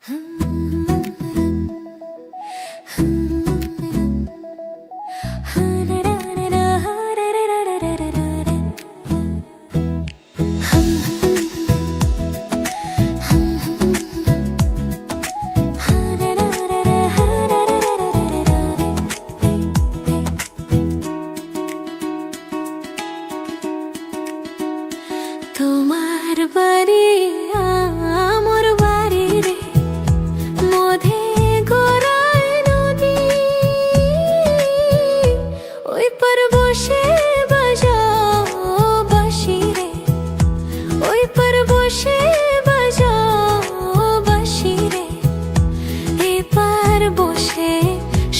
তোমার বাড়ি আমার বাড়ি রে, মধে গড়ায় নদী, ওই পার বসে বাজাও বাঁশি রে, ওই পার বসে বাজাও বাঁশি রে, এই পার বসে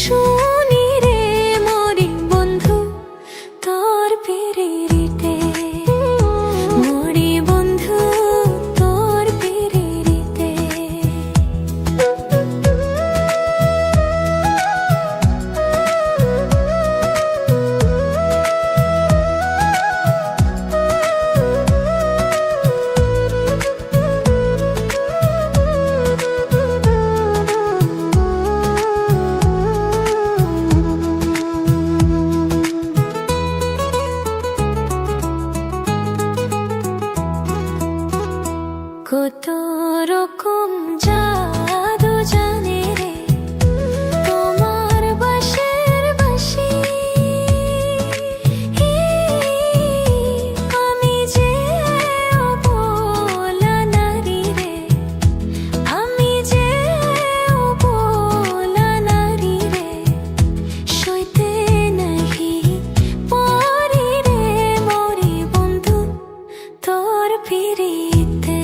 শুনি রে মরি বন্ধু তোর পিরিতে। কত রকম জাদু জানে রে তোমার বাঁশের বাঁশি, আমি যে অবলা নারী রে, আমি যে অবলা নারী রে, সইতে নাহি পারি রে মরি বন্ধু তোর পিরিতে।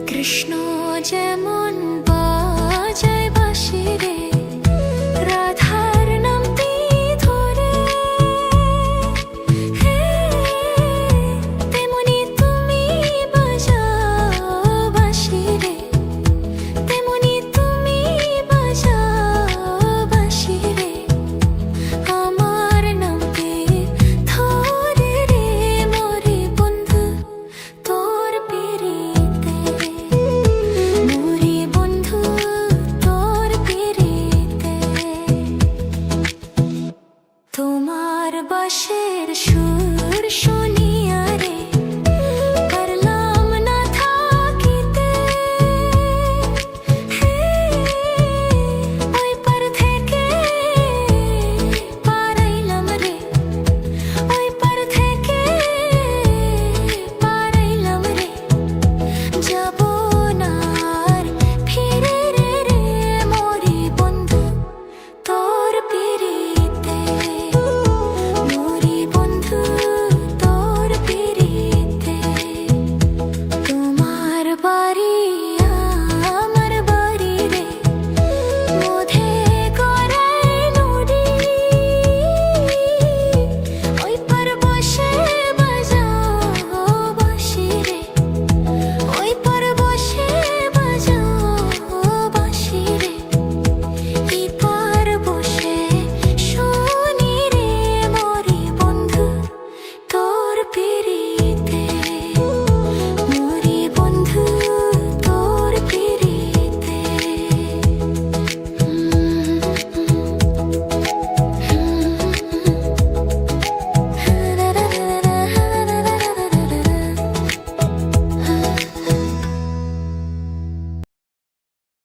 কৃষ্ণ